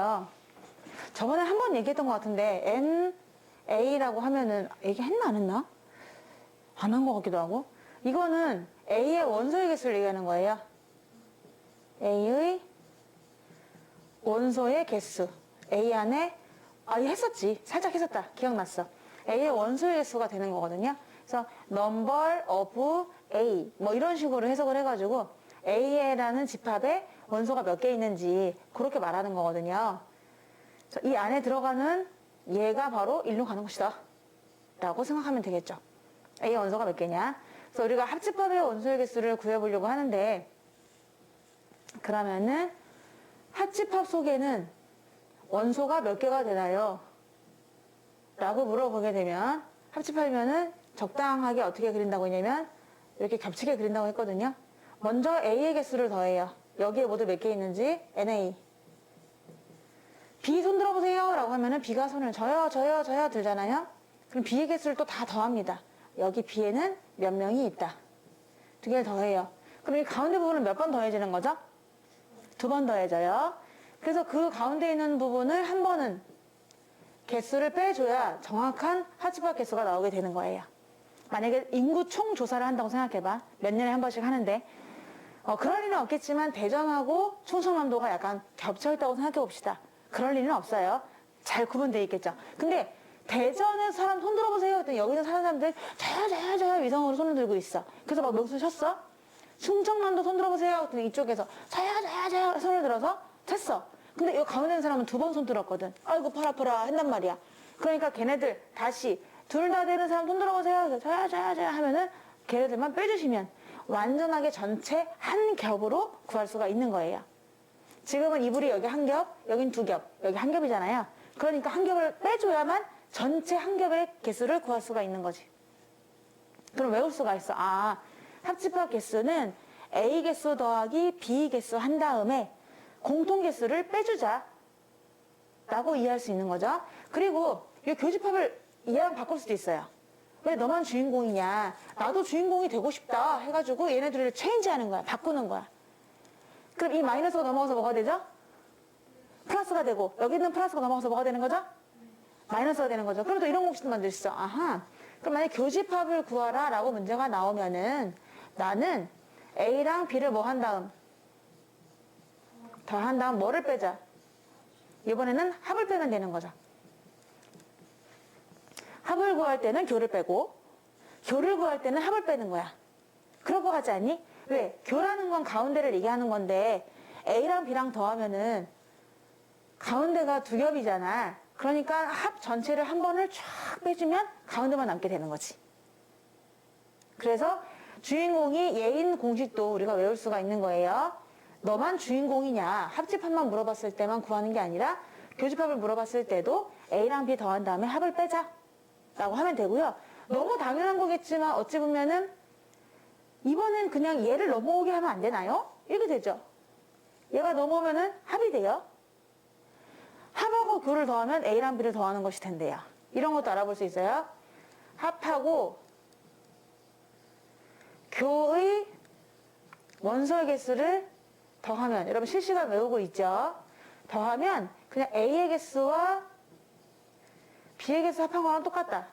있어요. 저번에 한 번 얘기했던 것 같은데 NA라고 하면은 얘기했나 안 했나? 안 한 것 같기도 하고. 이거는 A의 원소의 개수를 얘기하는 거예요. A의 원소의 개수. A 안에 이거 했었지. 살짝 했었다. 기억났어. A의 원소의 개수가 되는 거거든요. 그래서 number of A 뭐 이런 식으로 해석을 해가지고 A라는 집합에 원소가 몇 개 있는지 그렇게 말하는 거거든요. 그래서 이 안에 들어가는 얘가 바로 1로 가는 것이다 라고 생각하면 되겠죠. A의 원소가 몇 개냐. 그래서 우리가 합집합의 원소의 개수를 구해보려고 하는데, 그러면은 합집합 속에는 원소가 몇 개가 되나요? 라고 물어보게 되면, 합집합이면은 적당하게 어떻게 그린다고 했냐면 이렇게 겹치게 그린다고 했거든요. 먼저 A의 개수를 더해요. 여기에 모두 몇 개 있는지 NA. B 손 들어보세요 라고 하면은 B가 손을 저요 들잖아요. 그럼 B의 개수를 또 다 더합니다. 여기 B에는 몇 명이 있다. 두 개를 더해요. 그럼 이 가운데 부분은 몇 번 더해지는 거죠? 2번 더해져요. 그래서 그 가운데 있는 부분을 한 번은 개수를 빼줘야 정확한 합집합 개수가 나오게 되는 거예요. 만약에 인구 총 조사를 한다고 생각해봐. 몇 년에 한 번씩 하는데 그럴 리는 없겠지만 대전하고 충청남도가 약간 겹쳐있다고 생각해봅시다. 그럴 리는 없어요. 잘 구분되어 있겠죠. 근데 대전에 사람 손 들어보세요 했더니 여기는 사는 사람들 저요 위성으로 손을 들고 있어. 그래서 막 명수 쳤어. 충청남도 손 들어보세요 했더니 이쪽에서 저요 손을 들어서 쳤어. 근데 여기 가운데 있는 사람은 2번 손 들었거든. 아이고 팔 아프라 한단 말이야. 그러니까 걔네들 다시 둘 다 되는 사람 손 들어보세요. 저요 하면은 걔네들만 빼주시면 완전하게 전체 한 겹으로 구할 수가 있는 거예요. 지금은 이불이 여기 한 겹, 여긴 2겹, 여기 한 겹이잖아요. 그러니까 한 겹을 빼줘야만 전체 한 겹의 개수를 구할 수가 있는 거지. 그럼 외울 수가 있어. 합집합 개수는 A 개수 더하기 B 개수 한 다음에 공통 개수를 빼주자 라고 이해할 수 있는 거죠. 그리고 이 교집합을 이해하면 바꿀 수도 있어요. 왜 너만 주인공이냐, 나도 주인공이 되고 싶다 해가지고 얘네들을 체인지하는 거야. 바꾸는 거야. 그럼 이 마이너스가 넘어가서 뭐가 되죠? 플러스가 되고, 여기 있는 플러스가 넘어가서 뭐가 되는 거죠? 마이너스가 되는 거죠. 그럼 또 이런 공식도 만들 수 있어. 그럼 만약에 교집합을 구하라 라고 문제가 나오면은 나는 A랑 B를 뭐 한 다음? 더한 다음 뭐를 빼자? 이번에는 합을 빼면 되는 거죠. 합을 구할 때는 교를 빼고, 교를 구할 때는 합을 빼는 거야. 그럴 것 같지 않니? 왜? 교라는 건 가운데를 얘기하는 건데 A랑 B랑 더하면은 가운데가 2겹이잖아. 그러니까 합 전체를 한 번을 쫙 빼주면 가운데만 남게 되는 거지. 그래서 주인공이 얘인 공식도 우리가 외울 수가 있는 거예요. 너만 주인공이냐, 합집합만 물어봤을 때만 구하는 게 아니라 교집합을 물어봤을 때도 A랑 B 더한 다음에 합을 빼자 라고 하면 되고요. 너무 당연한 거겠지만 어찌 보면은 이번엔 그냥 얘를 넘어오게 하면 안 되나요? 이렇게 되죠. 얘가 넘어오면은 합이 돼요. 합하고 교를 더하면 A랑 B를 더하는 것이 된대요. 이런 것도 알아볼 수 있어요. 합하고 교의 원소의 개수를 더하면, 여러분 실시간 외우고 있죠? 더하면 그냥 A의 개수와 B의 개수 합한 거랑 똑같다.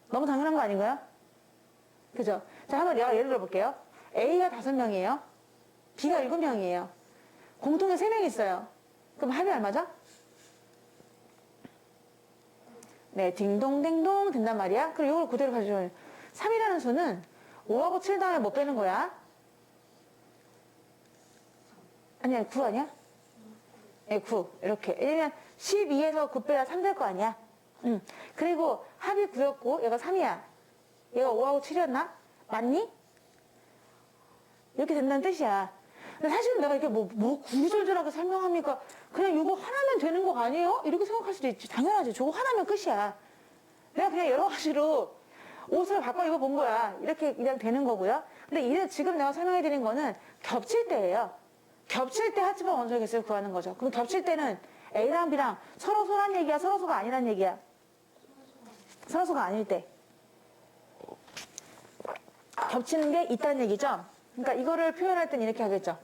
너무 당연한 거 아닌가요? 그죠? 자, 한번 내가 예를 들어볼게요. A가 5명이에요. B가 7명이에요. 공통에 3명이 있어요. 그럼 합이 얼마죠? 네, 딩동댕동 된단 말이야. 그럼 이걸 그대로 가져요. 3이라는 수는 5하고 7 다음에 뭐 빼는 거야? 아니야, 9 아니야? 네, 9. 이렇게. 왜냐면 12에서 9 빼야 3 될 거 아니야? 그리고 합이 9였고 얘가 3이야. 얘가 5하고 7이었나? 맞니? 이렇게 된다는 뜻이야. 근데 사실은 내가 이렇게 뭐 구구절절하게 설명하니까 그냥 이거 하나면 되는 거 아니에요? 이렇게 생각할 수도 있지. 당연하지. 저거 하나면 끝이야. 내가 그냥 여러 가지로 옷을 바꿔 입어본 거야. 이렇게 그냥 되는 거고요. 근데 이제 지금 내가 설명해 드린 거는 겹칠 때예요. 겹칠 때 합집합 원소의 개수를 구하는 거죠. 그럼 겹칠 때는 A랑 B랑 서로 소란 얘기야? 서로 소가 아니란 얘기야? 서로 소가 아닐 때. 겹치는 게 있다는 얘기죠. 그러니까 이거를 표현할 땐 이렇게 하겠죠.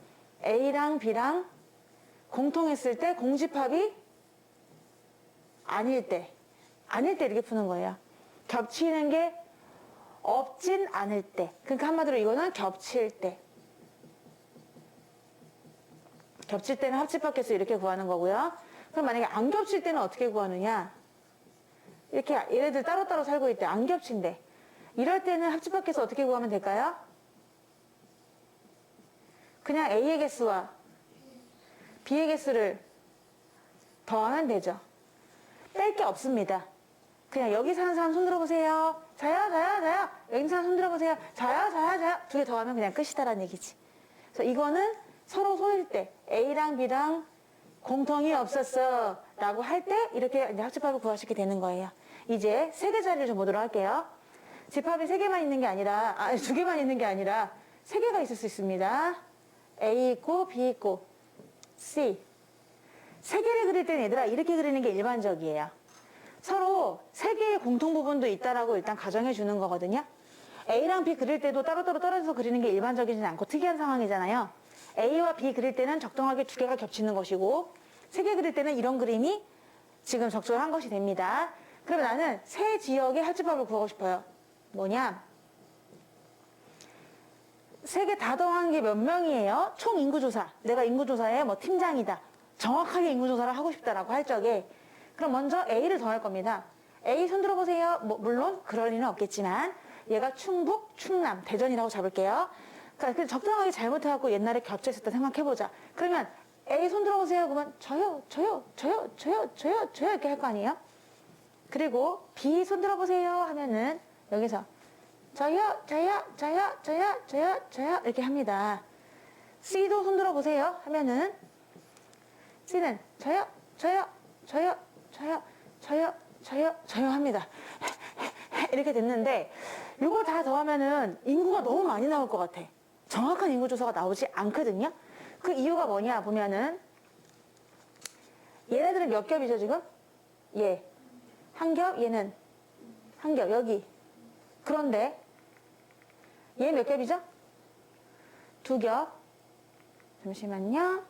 A랑 B랑 공통했을 때 공집합이 아닐 때 이렇게 푸는 거예요. 겹치는 게 없진 않을 때. 그러니까 한마디로 이거는 겹칠 때. 겹칠 때는 합집합계수 이렇게 구하는 거고요. 그럼 만약에 안 겹칠 때는 어떻게 구하느냐? 이렇게 얘네들 따로따로 살고 있대. 안 겹친대. 이럴 때는 합집합계수 어떻게 구하면 될까요? 그냥 A의 개수와 B의 개수를 더하면 되죠. 뺄 게 없습니다. 그냥 여기 사는 사람 손 들어보세요. 저요. 여기 있는 사람 손 들어보세요. 저요. 두 개 더하면 그냥 끝이다라는 얘기지. 그래서 이거는 서로 소일 때 A랑 B랑 공통이 없었어 라고 할 때 이렇게 이제 합집합을 구하시게 되는 거예요. 이제 세 개 자리를 좀 보도록 할게요. 집합이 세 개만 있는 게 아니라, 두 개만 있는 게 아니라 세 개가 있을 수 있습니다. A 있고 B 있고 C. 세 개를 그릴 때는 얘들아 이렇게 그리는 게 일반적이에요. 서로 세 개의 공통 부분도 있다라고 일단 가정해 주는 거거든요. A랑 B 그릴 때도 따로따로 떨어져서 그리는 게 일반적이지 않고 특이한 상황이잖아요. A와 B 그릴 때는 적정하게 두 개가 겹치는 것이고 세 개 그릴 때는 이런 그림이 지금 적절한 것이 됩니다. 그러면 나는 세 지역의 합집합을 구하고 싶어요. 뭐냐? 세 개 다 더한 게 몇 명이에요? 총 인구조사. 내가 인구조사의 뭐 팀장이다. 정확하게 인구조사를 하고 싶다라고 할 적에 그럼 먼저 A를 더할 겁니다. A 손 들어보세요. 뭐 물론 그럴 리는 없겠지만 얘가 충북, 충남, 대전이라고 잡을게요. 그러니까 적당하게 잘못해갖고 옛날에 겹쳐있었다 생각해보자. 그러면 A 손 들어보세요. 그러면 저요 이렇게 할 거 아니에요? 그리고 B 손 들어보세요 하면은 여기서 저요 이렇게 합니다. C도 손 들어보세요 하면은 C는 저요 합니다. 이렇게 됐는데 이걸 다 더하면은 인구가 너무 많이 나올 것 같아. 정확한 인구 조사가 나오지 않거든요. 그 이유가 뭐냐 보면은 얘네들은 몇 겹이죠 지금? 얘 한 겹, 얘는 한 겹 여기. 그런데 얘 몇 겹이죠? 두 겹. 잠시만요.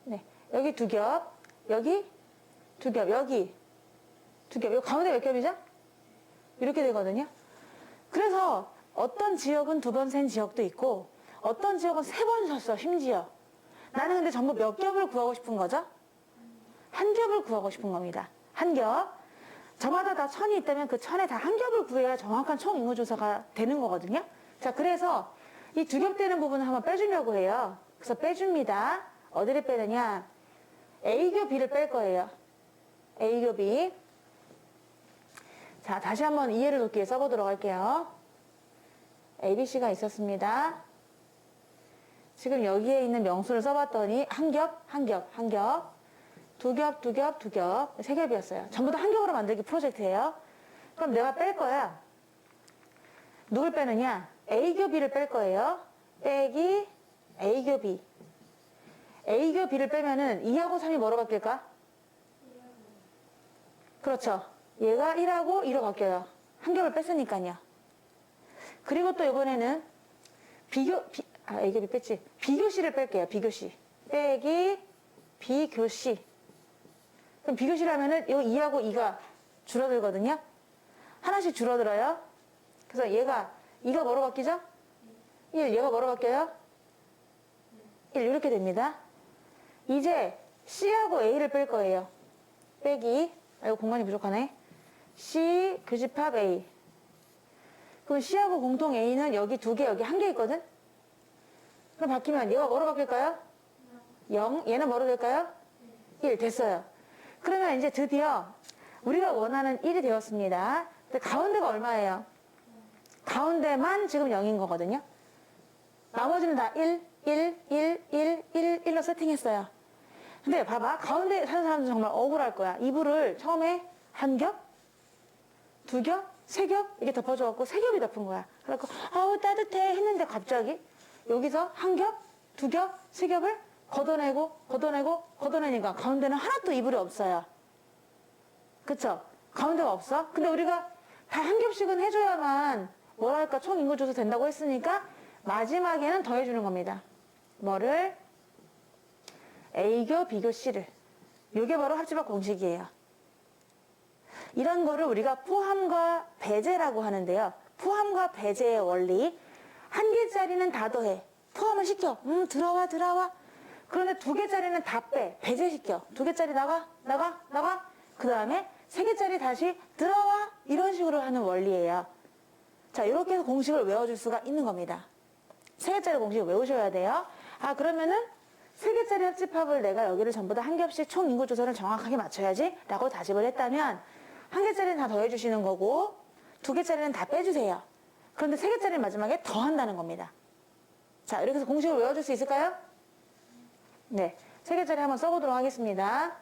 네, 여기 두 겹, 여기 두 겹, 여기 두 겹. 여기 가운데 몇 겹이죠? 이렇게 되거든요. 그래서 어떤 지역은 두 번 센 지역도 있고 어떤 지역은 세 번 섰어 심지어. 나는 근데 전부 몇 겹을 구하고 싶은 거죠? 한 겹을 구하고 싶은 겁니다. 한 겹. 저마다 다 천이 있다면 그 천에 다 한 겹을 구해야 정확한 총 인구 조사가 되는 거거든요. 자, 그래서 이 두 겹 되는 부분을 한번 빼주려고 해요. 그래서 빼줍니다. 어디를 빼느냐? A교 B를 뺄 거예요. A교 B. 자, 다시 한번 이해를 돕기에 써보도록 할게요. A, B, C가 있었습니다. 지금 여기에 있는 명수를 써봤더니 한 겹, 한 겹, 한 겹, 두 겹, 두 겹, 두 겹, 세 겹이었어요. 전부 다 한 겹으로 만들기 프로젝트예요. 그럼 내가 뺄 거야. 누굴 빼느냐? A교 B를 뺄 거예요. 빼기 A교 B. A교 B를 빼면은 2하고 3이 뭐로 바뀔까? 그렇죠. 얘가 1하고 2로 바뀌어요. 한 겹을 뺐으니까요. 그리고 또 이번에는 A교 B 뺐지. B교시를 뺄게요. B교시. 빼기 B교시. 그럼 B교시를 하면은 이 2하고 2가 줄어들거든요. 하나씩 줄어들어요. 그래서 얘가 2가 뭐로 바뀌죠? 1. 얘가 뭐로 바뀌어요? 1. 이렇게 됩니다. 이제 C하고 A를 뺄 거예요. 빼기. 이거 공간이 부족하네. C 교집합 A. 그럼 C하고 공통 A는 여기 두 개, 여기 한 개 있거든? 그럼 바뀌면 얘가 뭐로 바뀔까요? 0. 얘는 뭐로 될까요? 1. 됐어요. 그러면 이제 드디어 우리가 원하는 1이 되었습니다. 근데 가운데가 얼마예요? 가운데만 지금 0인 거거든요. 나머지는 다 1, 1로 세팅했어요. 근데 봐봐. 가운데 사는 사람들 정말 억울할 거야. 이불을 처음에 한 겹, 두 겹, 세 겹 이렇게 덮어줘갖고 세 겹이 덮은 거야. 그래갖고 아우 따뜻해 했는데 갑자기 여기서 한 겹, 두 겹, 세 겹을 걷어내니까 가운데는 하나도 이불이 없어요. 그쵸? 가운데가 없어? 근데 우리가 다 한 겹씩은 해줘야만 뭐랄까 총 인구 조사 된다고 했으니까 마지막에는 더해주는 겁니다. 뭐를? A교 B교 C를. 이게 바로 합집합 공식이에요. 이런 거를 우리가 포함과 배제라고 하는데요. 포함과 배제의 원리. 한 개짜리는 다 더해. 포함을 시켜. 들어와. 그런데 두 개짜리는 다 빼. 배제시켜. 두 개짜리 나가. 그 다음에 세 개짜리 다시 들어와. 이런 식으로 하는 원리예요. 자, 이렇게 해서 공식을 외워줄 수가 있는 겁니다. 세 개짜리 공식을 외우셔야 돼요. 아, 그러면은 세 개짜리 합집합을 내가 여기를 전부 다 한 겹씩 총 인구 조선을 정확하게 맞춰야지 라고 다짐을 했다면 한 개짜리는 다 더해주시는 거고 두 개짜리는 다 빼주세요. 그런데 세 개짜리는 마지막에 더한다는 겁니다. 자, 이렇게 해서 공식을 외워줄 수 있을까요? 네, 세 개짜리 한번 써보도록 하겠습니다.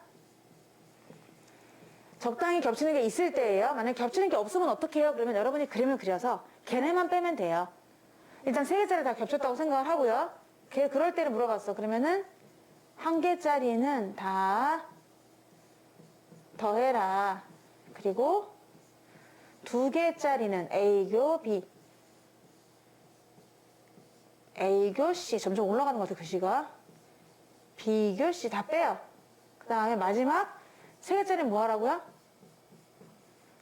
적당히 겹치는 게 있을 때예요. 만약 겹치는 게 없으면 어떻게 해요? 그러면 여러분이 그림을 그려서 걔네만 빼면 돼요. 일단 세 개짜리 다 겹쳤다고 생각을 하고요. 그럴 때를 물어봤어. 그러면은 한 개짜리는 다 더해라. 그리고 두 개짜리는 A교 B, A교 C. 점점 올라가는 것 같아, 글씨가. B교 C 다 빼요. 그 다음에 마지막 세 개짜리는 뭐 하라고요?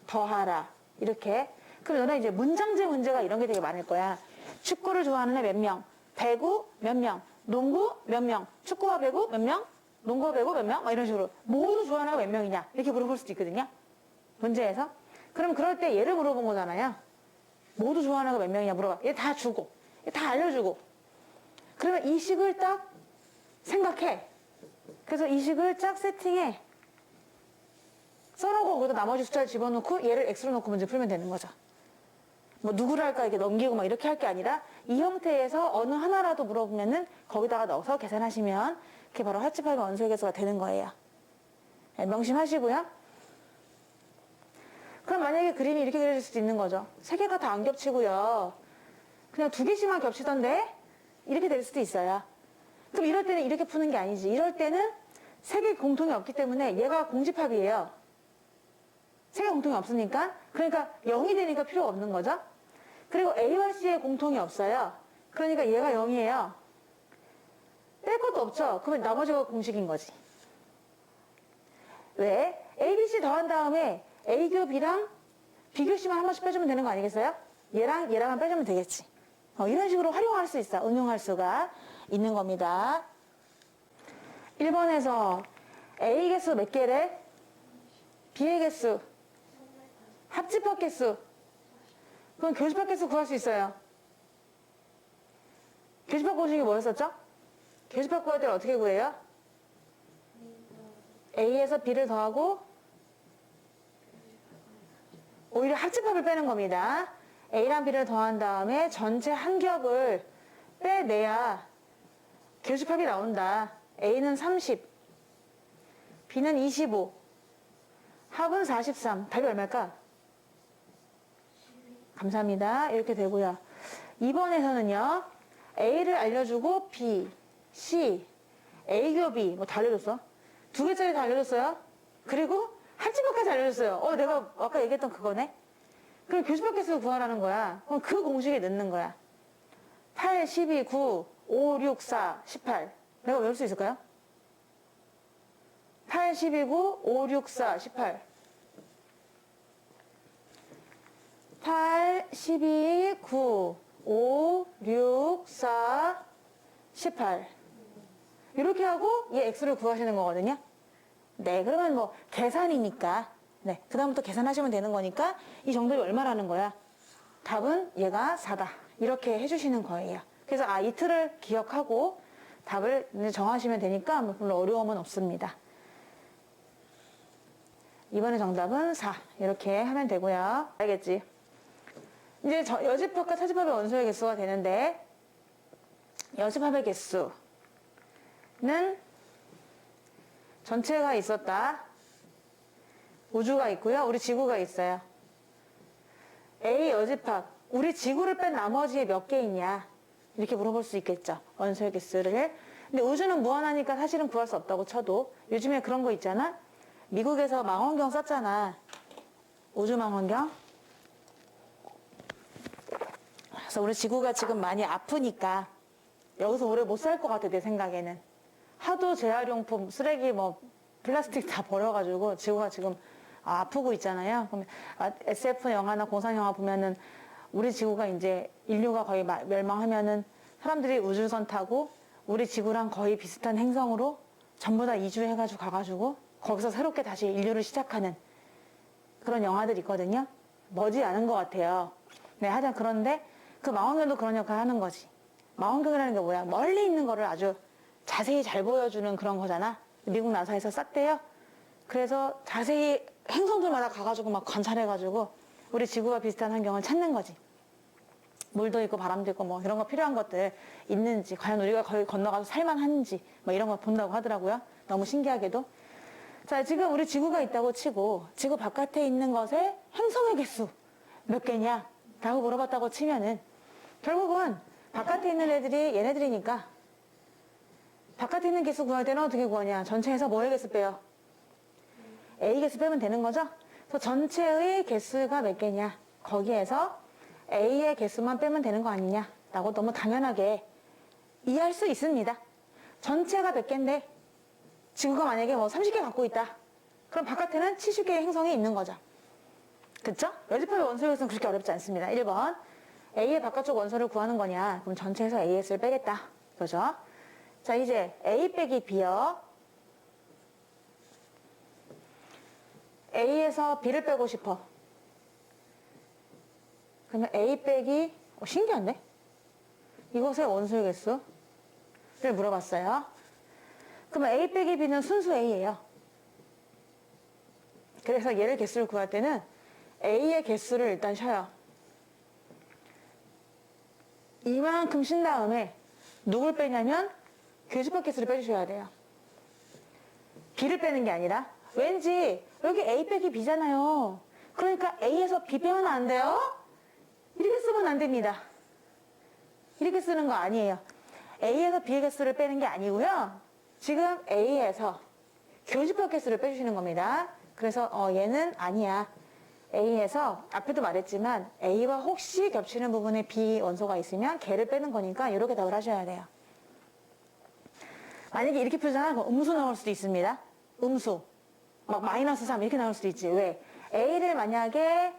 더하라. 이렇게. 그럼 너는 이제 문장제 문제가 이런 게 되게 많을 거야. 축구를 좋아하는 애 몇 명? 배구 몇 명? 농구 몇 명? 축구와 배구 몇 명? 농구와 배구 몇 명? 막 이런 식으로. 모두 좋아하는 애가 몇 명이냐? 이렇게 물어볼 수도 있거든요. 문제에서. 그럼 그럴 때 얘를 물어본 거잖아요. 모두 좋아하는 애가 몇 명이냐 물어봐. 얘 다 주고. 얘 다 알려주고. 그러면 이 식을 딱 생각해. 그래서 이 식을 쫙 세팅해. 써놓고 거기다 나머지 숫자를 집어넣고 얘를 x로 넣고 문제 풀면 되는 거죠. 뭐 누구를 할까 이렇게 넘기고 막 이렇게 할 게 아니라 이 형태에서 어느 하나라도 물어보면은 거기다가 넣어서 계산하시면 그게 바로 합집합의 원소의 개수가 되는 거예요. 네, 명심하시고요. 그럼 만약에 그림이 이렇게 그려질 수도 있는 거죠. 세 개가 다 안 겹치고요. 그냥 두 개씩만 겹치던데 이렇게 될 수도 있어요. 그럼 이럴 때는 이렇게 푸는 게 아니지. 이럴 때는 세 개 공통이 없기 때문에 얘가 공집합이에요. 세 개 공통이 없으니까. 그러니까 0이 되니까 필요가 없는 거죠. 그리고 A와 C의 공통이 없어요. 그러니까 얘가 0이에요. 뺄 것도 없죠. 그러면 나머지가 공식인 거지. 왜? A, B, C 더한 다음에 A교 B랑 B교 C만 한 번씩 빼주면 되는 거 아니겠어요? 얘랑만 빼주면 되겠지. 이런 식으로 활용할 수 있어. 응용할 수가 있는 겁니다. 1번에서 A 개수 몇 개래? B의 개수. 합집합 개수. 그럼 교집합 개수 구할 수 있어요. 교집합 공식이 뭐였었죠? 교집합 구할 때 어떻게 구해요? A에서 B를 더하고 오히려 합집합을 빼는 겁니다. A랑 B를 더한 다음에 전체 한 겹을 빼내야 교집합이 나온다. A는 30, B는 25, 합은 43. 답이 얼마일까? 감사합니다. 이렇게 되고요. 2번에서는요. A를 알려주고 B, C, A교 B 뭐 다 알려줬어? 두 개짜리 다 알려줬어요? 그리고 합집합까지 알려줬어요. 내가 아까 얘기했던 그거네? 그럼 교집합 개수 구하라는 거야. 그럼 그 공식에 넣는 거야. 8, 12, 9, 5, 6, 4, 18. 내가 외울 수 있을까요? 8, 12, 9, 5, 6, 4, 18. 8, 12, 9, 5, 6, 4, 18. 이렇게 하고 얘 x를 구하시는 거거든요. 네, 그러면 뭐 계산이니까 네, 그다음부터 계산하시면 되는 거니까 이 정답이 얼마라는 거야? 답은 얘가 4다. 이렇게 해주시는 거예요. 그래서 이 틀을 기억하고 답을 정하시면 되니까 별로 어려움은 없습니다. 이번에 정답은 4. 이렇게 하면 되고요. 알겠지? 이제 여집합과 차집합의 원소의 개수가 되는데 여집합의 개수는 전체가 있었다. 우주가 있고요. 우리 지구가 있어요. A 여집합. 우리 지구를 뺀 나머지에 몇 개 있냐. 이렇게 물어볼 수 있겠죠. 원소의 개수를. 근데 우주는 무한하니까 사실은 구할 수 없다고 쳐도 요즘에 그런 거 있잖아. 미국에서 망원경 쐈잖아. 우주 망원경. 그래서 우리 지구가 지금 많이 아프니까 여기서 오래 못 살 것 같아, 내 생각에는. 하도 재활용품, 쓰레기 뭐 플라스틱 다 버려가지고 지구가 지금 아프고 있잖아요. 그럼 SF 영화나 공상 영화 보면은 우리 지구가 이제 인류가 거의 멸망하면은 사람들이 우주선 타고 우리 지구랑 거의 비슷한 행성으로 전부 다 이주해가지고 가가지고 거기서 새롭게 다시 인류를 시작하는 그런 영화들이 있거든요. 머지 않은 것 같아요. 네, 하여튼 그런데 그 망원경도 그런 역할을 하는 거지. 망원경이라는 게 뭐야? 멀리 있는 거를 아주 자세히 잘 보여주는 그런 거잖아. 미국 나사에서 쌌대요. 그래서 자세히 행성들마다 가가지고 막 관찰해가지고 우리 지구와 비슷한 환경을 찾는 거지. 물도 있고 바람도 있고 뭐 이런 거 필요한 것들 있는지, 과연 우리가 거기 건너가서 살만한지 뭐 이런 거 본다고 하더라고요. 너무 신기하게도. 자, 지금 우리 지구가 있다고 치고 지구 바깥에 있는 것의 행성의 개수 몇 개냐? 라고 물어봤다고 치면은 결국은 바깥에 있는 애들이 얘네들이니까 바깥에 있는 개수 구할 때는 어떻게 구하냐? 전체에서 뭐의 개수 빼요? A 개수 빼면 되는 거죠? 그래서 전체의 개수가 몇 개냐? 거기에서 A의 개수만 빼면 되는 거 아니냐? 라고 너무 당연하게 이해할 수 있습니다. 전체가 몇 개인데 지구가 만약에 뭐 30개 갖고 있다. 그럼 바깥에는 70개의 행성이 있는 거죠. 그쵸? 여지팝의 원소의 개수는 그렇게 어렵지 않습니다. 1번 A의 바깥쪽 원소를 구하는 거냐? 그럼 전체에서 AS를 빼겠다. 그죠? 자, 이제 A 빼기 B요. A에서 B를 빼고 싶어. 그러면 A 빼기, 신기한데? 이것의 원소의 개수를 물어봤어요. 그러면 A 빼기 B는 순수 A예요. 그래서 얘를 개수를 구할 때는 A의 개수를 일단 쉬어요. 이만큼 쉰 다음에 누굴 빼냐면 교집합 개수를 빼주셔야 돼요. B를 빼는 게 아니라 왠지 여기 A 빼기 B잖아요. 그러니까 A에서 B 빼면 안 돼요? 이렇게 쓰면 안 됩니다. 이렇게 쓰는 거 아니에요. A에서 B의 개수를 빼는 게 아니고요. 지금 A에서 교집합 개수를 빼주시는 겁니다. 그래서 얘는 아니야. A에서 앞에도 말했지만 A와 혹시 겹치는 부분에 B 원소가 있으면 걔를 빼는 거니까 이렇게 답을 하셔야 돼요. 만약에 이렇게 표잖아. 그럼 음수 나올 수도 있습니다. 음수. 막 마이너스 3 이렇게 나올 수도 있지. 왜? A를 만약에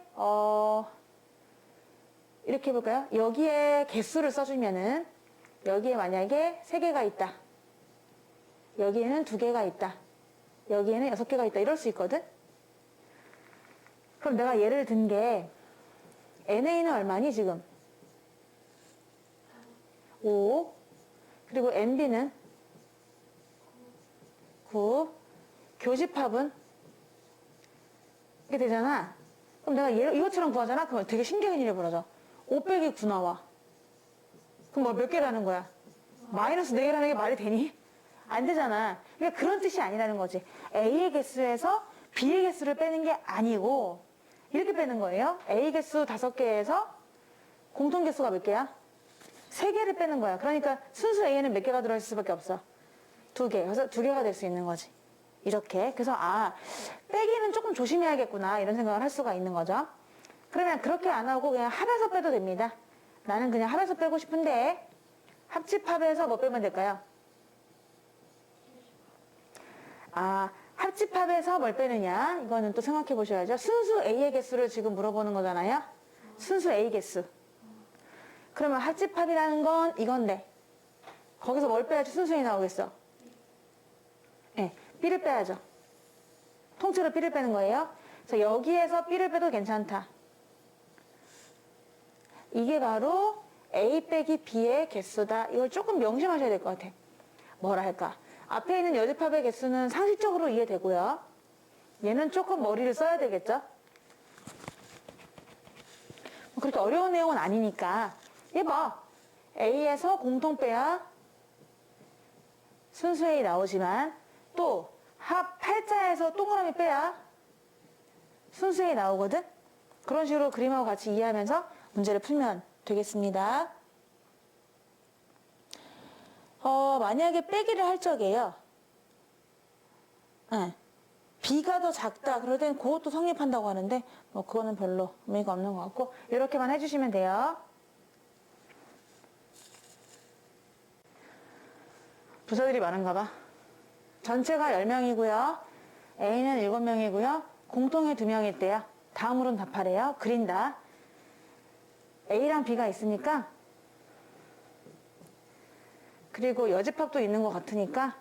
이렇게 해볼까요? 여기에 개수를 써주면은 여기에 만약에 3개가 있다. 여기에는 2개가 있다. 여기에는 6개가 있다. 이럴 수 있거든? 그럼 내가 예를 든 게 NA는 얼마니 지금? 5. 그리고 NB는 9. 교집합은 이렇게 되잖아. 그럼 내가 이것처럼 구하잖아. 그럼 되게 신기한 일이 벌어져. 5 빼기 9 나와. 그럼 뭐 몇 개라는 거야? 마이너스 4개라는 게 말이 되니? 안 되잖아. 그러니까 그런 뜻이 아니라는 거지. A의 개수에서 B의 개수를 빼는 게 아니고 이렇게 빼는 거예요. A 개수 5개에서 공통 개수가 몇 개야? 3개를 빼는 거야. 그러니까 순수 A에는 몇 개가 들어있을 수밖에 없어? 2개. 그래서 2개가 될 수 있는 거지. 이렇게. 그래서 빼기는 조금 조심해야겠구나 이런 생각을 할 수가 있는 거죠. 그러면 그렇게 안 하고 그냥 합해서 빼도 됩니다. 나는 그냥 합해서 빼고 싶은데 합집합에서 뭐 빼면 될까요? 합집합에서 뭘 빼느냐? 이거는 또 생각해 보셔야죠. 순수 A의 개수를 지금 물어보는 거잖아요. 순수 A 개수. 그러면 합집합이라는 건 이건데 거기서 뭘 빼야지 순수 A 나오겠어? 네, B를 빼야죠. 통째로 B를 빼는 거예요. 그래서 여기에서 B를 빼도 괜찮다. 이게 바로 A 빼기 B의 개수다. 이걸 조금 명심하셔야 될 것 같아. 뭐라 할까? 앞에 있는 여집합의 개수는 상식적으로 이해되고요. 얘는 조금 머리를 써야 되겠죠? 그렇게 어려운 내용은 아니니까. 얘 봐. A에서 공통 빼야 순수 A 나오지만 또 합 8자에서 동그라미 빼야 순수 A 나오거든? 그런 식으로 그림하고 같이 이해하면서 문제를 풀면 되겠습니다. 만약에 빼기를 할 적에요. 네. B가 더 작다. 그럴 땐 그것도 성립한다고 하는데 뭐 그거는 별로 의미가 없는 것 같고 이렇게만 해주시면 돼요. 부서들이 많은가 봐. 전체가 10명이고요. A는 7명이고요. 공통의 2명이 있대요. 다음으로는 답하래요. 그린다. A랑 B가 있으니까 그리고 여집합도 있는 것 같으니까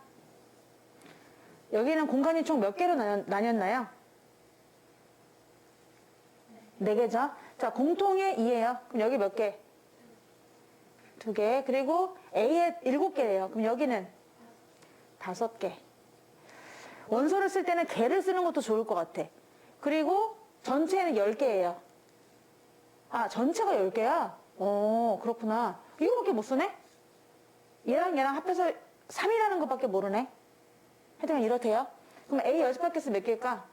여기는 공간이 총 몇 개로 나뉘었나요? 4개죠? 자, 공통의 2예요. 그럼 여기 몇 개? 2개. 그리고 A에 7개래요. 그럼 여기는 5개. 원소를 쓸 때는 개를 쓰는 것도 좋을 것 같아. 그리고 전체는 10개예요. 아, 전체가 10개야? 그렇구나. 이거밖에 못 쓰네? 얘랑 얘랑 합해서 3이라는 것밖에 모르네. 하여튼 이렇대요. 그럼 A 여집합 개수 몇 개일까?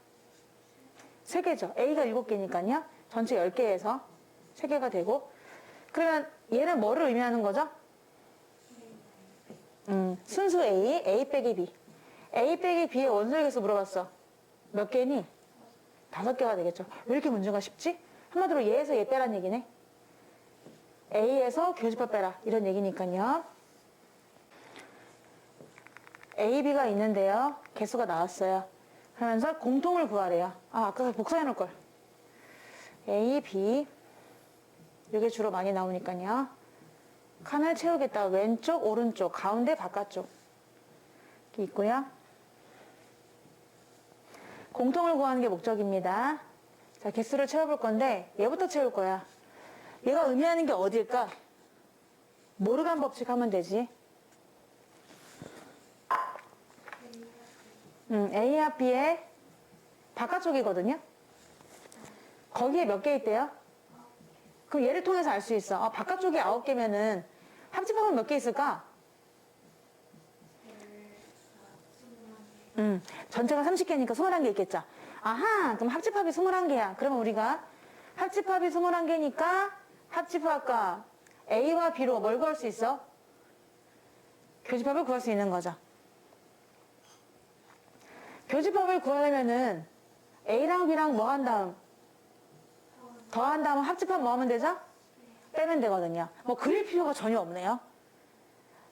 3개죠. A가 7개니까요. 전체 10개에서 3개가 되고. 그러면 얘는 뭐를 의미하는 거죠? 순수 A, A 빼기 B. A 빼기 B의 원소의 개수 물어봤어. 몇 개니? 5개가 되겠죠. 왜 이렇게 문제가 쉽지? 한마디로 얘에서 얘 빼란 얘기네. A에서 교집합 빼라. 이런 얘기니까요. A, B가 있는데요. 개수가 나왔어요. 그러면서 공통을 구하래요. 아까 복사해 놓을 걸. A, B. 이게 주로 많이 나오니까요. 칸을 채우겠다. 왼쪽, 오른쪽, 가운데, 바깥쪽. 이렇게 있고요. 공통을 구하는 게 목적입니다. 자, 개수를 채워볼 건데 얘부터 채울 거야. 얘가 의미하는 게 어딜까? 모르간 법칙 하면 되지. A와 B의 바깥쪽이거든요. 거기에 몇 개 있대요? 그럼 얘를 통해서 알 수 있어. 바깥쪽이 9개면은 합집하면 몇 개 있을까? 전체가 30개니까 21개 있겠죠. 아하, 그럼 합집합이 21개야. 그러면 우리가 합집합이 21개니까 합집합과 A와 B로 뭘 구할 수 있어? 교집합을 구할 수 있는 거죠. 교집합을 구하려면은 A랑 B랑 뭐 한 다음? 더한 다음 합집합 뭐 하면 되죠? 빼면 되거든요. 뭐 그릴 필요가 전혀 없네요.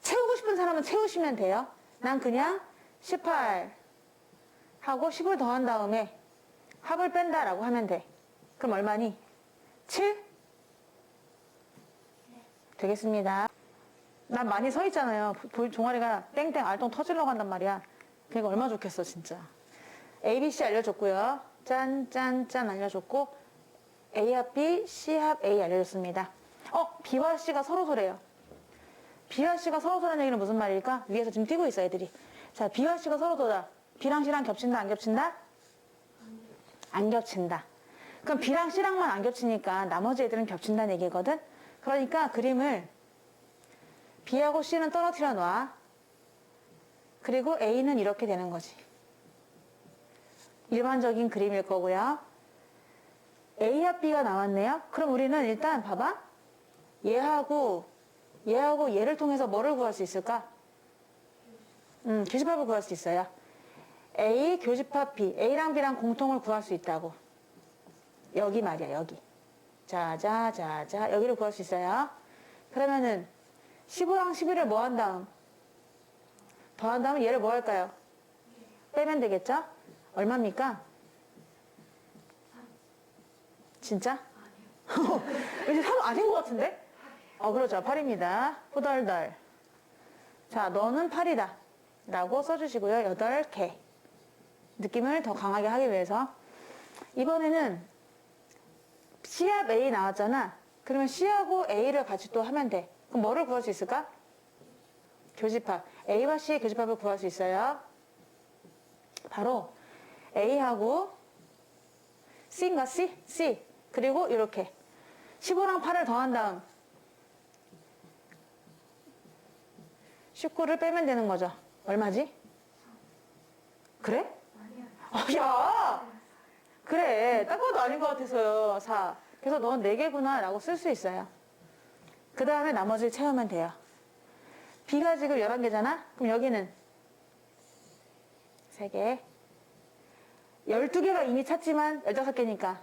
채우고 싶은 사람은 채우시면 돼요. 난 그냥 18 하고 10을 더한 다음에 합을 뺀다라고 하면 돼. 그럼 얼마니? 7? 되겠습니다. 난 많이 서 있잖아요. 종아리가 땡땡 알통 터지러 간단 말이야. 그러니까 얼마나 좋겠어 진짜. A, B, C 알려줬고요. 짠, 짠, 짠 알려줬고 A합 B, C합 A 알려줬습니다. B와 C가 서로소래요. B와 C가 서로소라는 얘기는 무슨 말일까? 위에서 지금 띄고 있어 애들이. 자, B와 C가 서로소다. B랑 C랑 겹친다 안 겹친다? 안 겹친다. 그럼 B랑 C랑만 안 겹치니까 나머지 애들은 겹친다는 얘기거든? 그러니까 그림을 B하고 C는 떨어뜨려 놔. 그리고 A는 이렇게 되는 거지. 일반적인 그림일 거고요. A합 B가 나왔네요. 그럼 우리는 일단 봐봐. 얘하고 얘를 통해서 뭐를 구할 수 있을까? 교집합을 구할 수 있어요. A 교집합 B. A랑 B랑 공통을 구할 수 있다고. 여기 말이야, 여기. 자자자자 여기를 구할 수 있어요. 그러면은 15랑 11을 뭐 한 다음? 더한 다음에 얘를 뭐 할까요? 빼면 되겠죠? 얼마입니까? 진짜? 아니요. 왠지 3 아닌 것 같은데? 그렇죠. 8입니다. 후덜덜. 자, 너는 8이다. 라고 써주시고요. 8개. 느낌을 더 강하게 하기 위해서. 이번에는 C합 A 나왔잖아. 그러면 C하고 A를 같이 또 하면 돼. 그럼 뭐를 구할 수 있을까? 교집합. A와 C의 교집합을 구할 수 있어요. 바로 A하고 C인가 C? C. 그리고 이렇게 15랑 8을 더한 다음 19를 빼면 되는 거죠. 얼마지? 그래? 야! 그래. 딱 봐도 아닌 것 같아서요. 4. 그래서 넌 4개구나 라고 쓸 수 있어요. 그 다음에 나머지를 채우면 돼요. B가 지금 11개잖아? 그럼 여기는 3개. 12개가 이미 찾지만 15개니까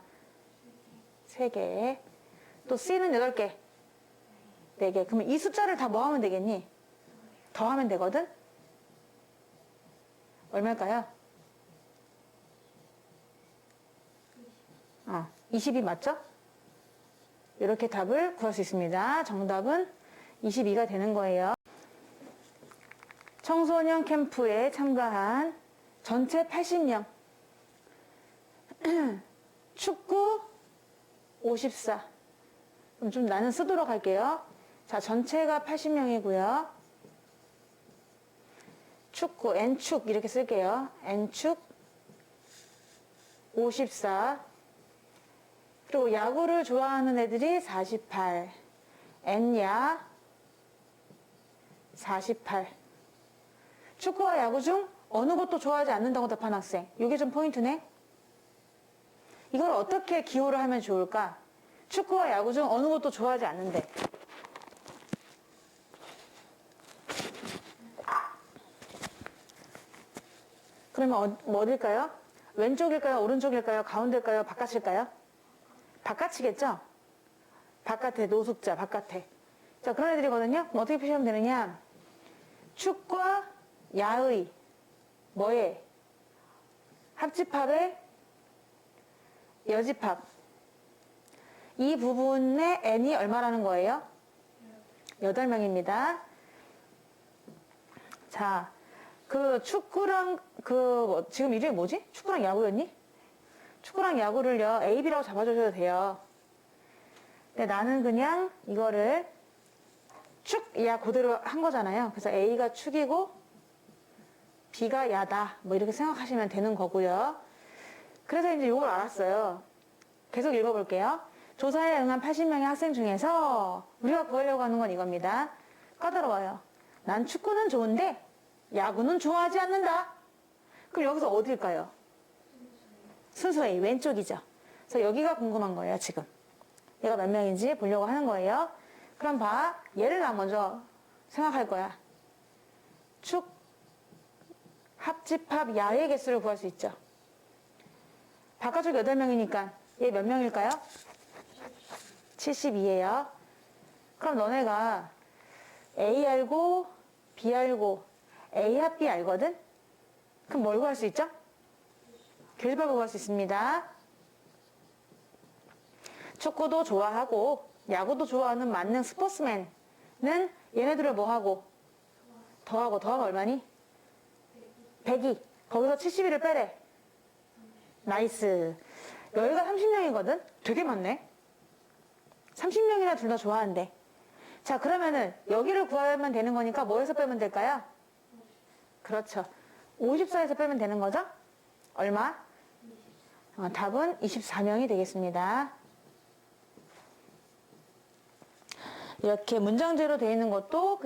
3개. 또 C는 8개. 4개. 그러면 이 숫자를 다 뭐 하면 되겠니? 더하면 되거든? 얼마일까요? 20이 맞죠? 이렇게 답을 구할 수 있습니다. 정답은 22가 되는 거예요. 청소년 캠프에 참가한 전체 80명. 축구 54. 그럼 좀 나는 쓰도록 할게요. 자, 전체가 80명이고요. 축구, N축 이렇게 쓸게요. N축 54. 그리고 야구를 좋아하는 애들이 48. N야 48. 축구와 야구 중 어느 것도 좋아하지 않는다고 답한 학생. 이게 좀 포인트네. 이걸 어떻게 기호를 하면 좋을까? 축구와 야구 중 어느 것도 좋아하지 않는데. 그러면 어딜까요? 왼쪽일까요? 오른쪽일까요? 가운데일까요? 바깥일까요? 바깥이겠죠? 바깥에, 노숙자, 바깥에. 자, 그런 애들이거든요? 그럼 어떻게 표시하면 되느냐? 축과 야의, 뭐에? 합집합에 여집합. 이 부분의 n이 얼마라는 거예요? 8명입니다. 자, 그 축구랑 지금 이름이 뭐지? 축구랑 야구였니? 축구랑 야구를요, A, B라고 잡아주셔도 돼요. 근데 나는 그냥 이거를 축, 야, 그대로 한 거잖아요. 그래서 A가 축이고, B가 야다. 뭐 이렇게 생각하시면 되는 거고요. 그래서 이제 이걸 알았어요. 계속 읽어볼게요. 조사에 응한 80명의 학생 중에서 우리가 구하려고 하는 건 이겁니다. 까다로워요. 난 축구는 좋은데 야구는 좋아하지 않는다. 그럼 여기서 어딜까요? 순서 A, 왼쪽이죠. 그래서 여기가 궁금한 거예요, 지금. 얘가 몇 명인지 보려고 하는 거예요. 그럼 봐. 얘를 나 먼저 생각할 거야. 축, 합집합, 야의 개수를 구할 수 있죠. 바깥쪽 8명이니까 얘 몇 명일까요? 72예요. 그럼 너네가 A 알고 B 알고 A 합 B 알거든? 그럼 뭘 구할 수 있죠? 교집합을 구할 수 있습니다. 축구도 좋아하고 야구도 좋아하는 만능 스포츠맨은 얘네들을 뭐하고? 더하고 얼마니? 102. 거기서 72를 빼래. 나이스. 여기가 30명이거든? 되게 많네. 30명이나 둘 다 좋아한대. 자, 그러면은 여기를 구하면 되는 거니까 뭐에서 빼면 될까요? 그렇죠. 54에서 빼면 되는 거죠? 얼마? 답은 24명이 되겠습니다. 이렇게 문장제로 되어 있는 것도